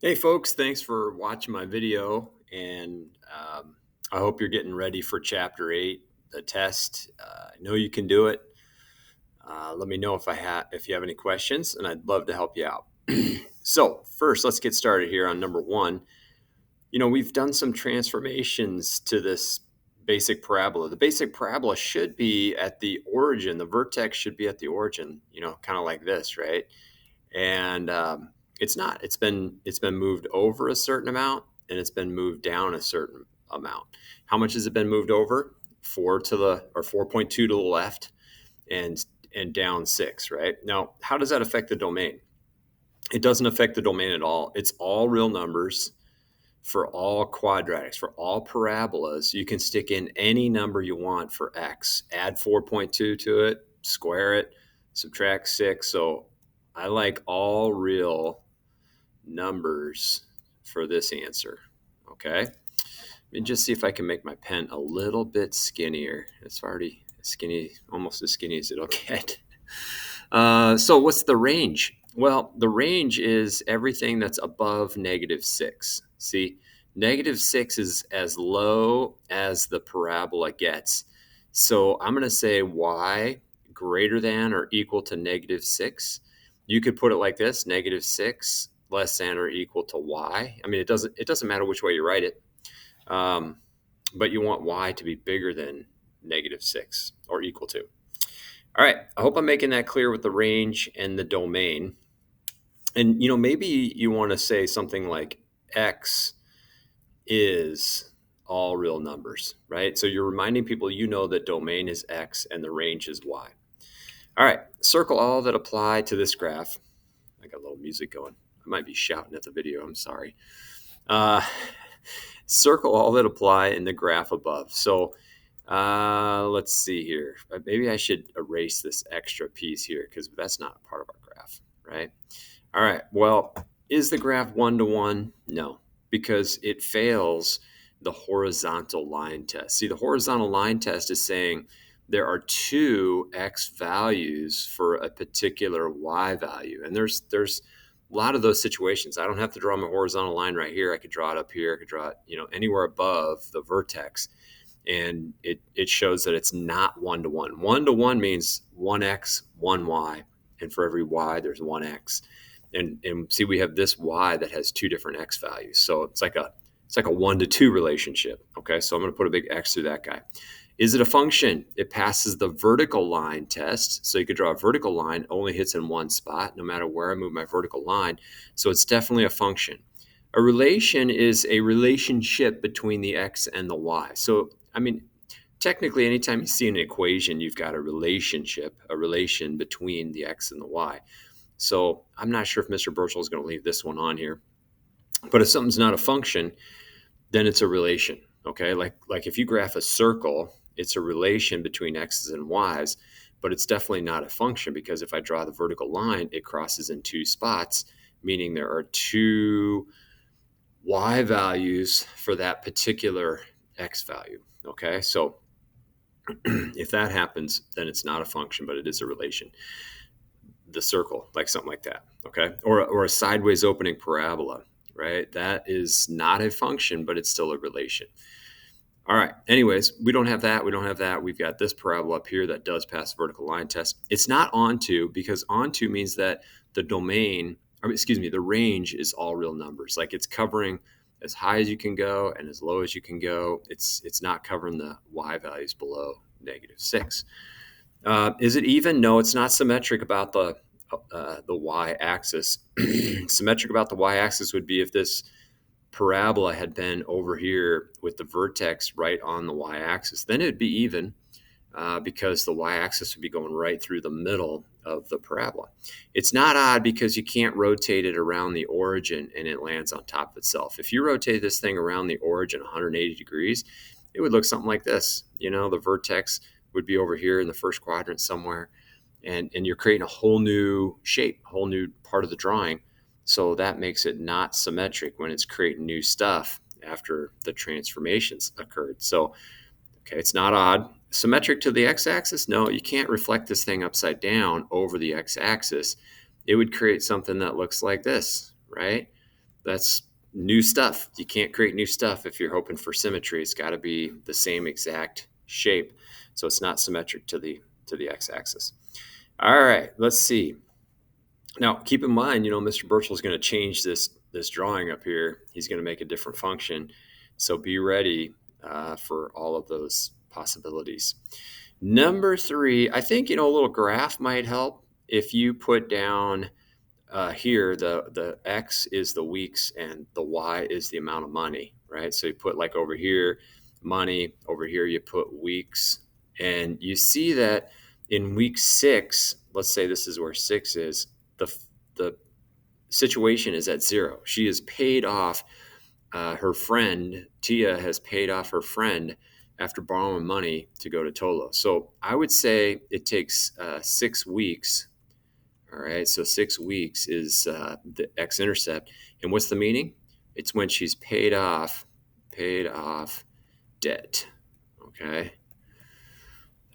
Hey folks, thanks for watching my video, and I hope you're getting ready for Chapter 8, the test. I know you can do it. Let me know if you have any questions, and I'd love to help you out. So first, let's get started here on number 1. We've done some transformations to this basic parabola. The basic parabola should be at the origin. The vertex should be at the origin, kind of like this, right? And it's not. It's been moved over a certain amount, and it's been moved down a certain amount. How much has it been moved over? 4.2 to the left, and down 6. Right now, how does that affect the domain? It doesn't affect the domain at all. It's all real numbers for all quadratics, for all parabolas. You can stick in any number you want for x. Add 4.2 to it, square it, subtract 6. So I like all real numbers for this answer. Okay. Let me just see if I can make my pen a little bit skinnier. It's already skinny, almost as skinny as it'll get. So what's the range? Well, the range is everything that's above -6. See, -6 is as low as the parabola gets. So I'm going to say y greater than or equal to -6. You could put it like this: -6 less than or equal to y. I mean, it doesn't matter which way you write it, but you want y to be bigger than -6 or equal to. All right, I hope I'm making that clear with the range and the domain. And maybe you want to say something like x is all real numbers, right? So you're reminding people that domain is x and the range is y. All right, circle all that apply to this graph. I got a little music going. I might be shouting at the video. I'm sorry. Circle all that apply in the graph above. So let's see here. Maybe I should erase this extra piece here because that's not part of our graph, right? All right. Well, is the graph 1-to-1? No, because it fails the horizontal line test. See, the horizontal line test is saying there are two x values for a particular y value. And there's a lot of those situations. I don't have to draw my horizontal line right here. I could draw it up here. I could draw it, anywhere above the vertex. And it shows that it's not 1-to-1. 1-to-1 means 1x, 1y. And for every y, there's 1x. And see, we have this y that has two different x values. So it's like a 1-to-2 relationship. Okay, so I'm going to put a big X through that guy. Is it a function? It passes the vertical line test. So you could draw a vertical line, only hits in one spot, no matter where I move my vertical line. So it's definitely a function. A relation is a relationship between the x and the y. So, I mean, technically, anytime you see an equation, you've got a relationship, a relation between the x and the y. So I'm not sure if Mr. Burchell is going to leave this one on here. But if something's not a function, then it's a relation. Okay, like if you graph a circle, it's a relation between x's and y's, but it's definitely not a function because if I draw the vertical line, it crosses in two spots, meaning there are two y values for that particular x value. Okay, so if that happens, then it's not a function, but it is a relation. The circle, like something like that. Okay, or a sideways opening parabola, right? That is not a function, but it's still a relation. All right. Anyways, we don't have that. We don't have that. We've got this parabola up here that does pass the vertical line test. It's not onto, because onto means that the domain, or excuse me, the range is all real numbers. Like it's covering as high as you can go and as low as you can go. It's not covering the y values below -6. Is it even? No, it's not symmetric about the y-axis. Symmetric about the y-axis would be if this parabola had been over here with the vertex right on the y-axis. Then it would be even because the y-axis would be going right through the middle of the parabola. It's not odd because you can't rotate it around the origin and it lands on top of itself. If you rotate this thing around the origin 180 degrees, it would look something like this. The vertex would be over here in the first quadrant somewhere, and you're creating a whole new shape, a whole new part of the drawing. So that makes it not symmetric when it's creating new stuff after the transformations occurred. So, okay, it's not odd. Symmetric to the x-axis? No, you can't reflect this thing upside down over the x-axis. It would create something that looks like this, right? that's new stuff. You can't create new stuff if you're hoping for symmetry. It's got to be the same exact shape, so it's not symmetric to the x-axis. All right, let's see. Now, keep in mind, Mr. Birchall is going to change this drawing up here. He's going to make a different function, so be ready for all of those possibilities. Number 3, I think a little graph might help if you put down here the x is the weeks and the y is the amount of money, right? So you put like over here money, over here you put weeks, and you see that in week 6, let's say this is where 6 is, the situation is at 0. She has paid off her friend. Tia has paid off her friend after borrowing money to go to Tolo. So I would say it takes 6 weeks. All right, so 6 weeks is the x-intercept. And what's the meaning? It's when she's paid off debt. Okay.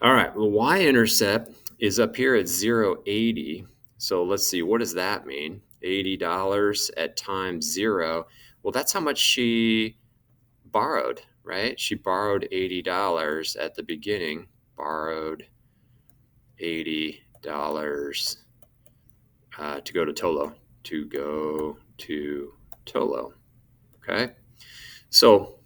All right, well, y-intercept is up here at 0.80. So let's see, what does that mean? $80 at time 0. Well, that's how much she borrowed, right? She borrowed $80 at the beginning, borrowed $80 to go to Tolo, okay? So,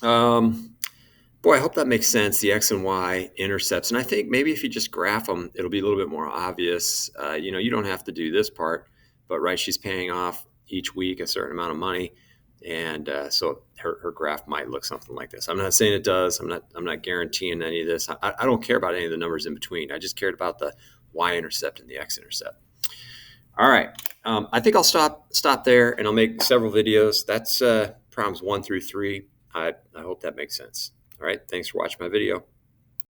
boy, I hope that makes sense, the X and Y intercepts. And I think maybe if you just graph them, it'll be a little bit more obvious. You don't have to do this part, but right, she's paying off each week a certain amount of money. And so her graph might look something like this. I'm not saying it does. I'm not guaranteeing any of this. I don't care about any of the numbers in between. I just cared about the y-intercept and the x-intercept. All right. I think I'll stop there, and I'll make several videos. That's problems 1 through 3. I hope that makes sense. All right. Thanks for watching my video.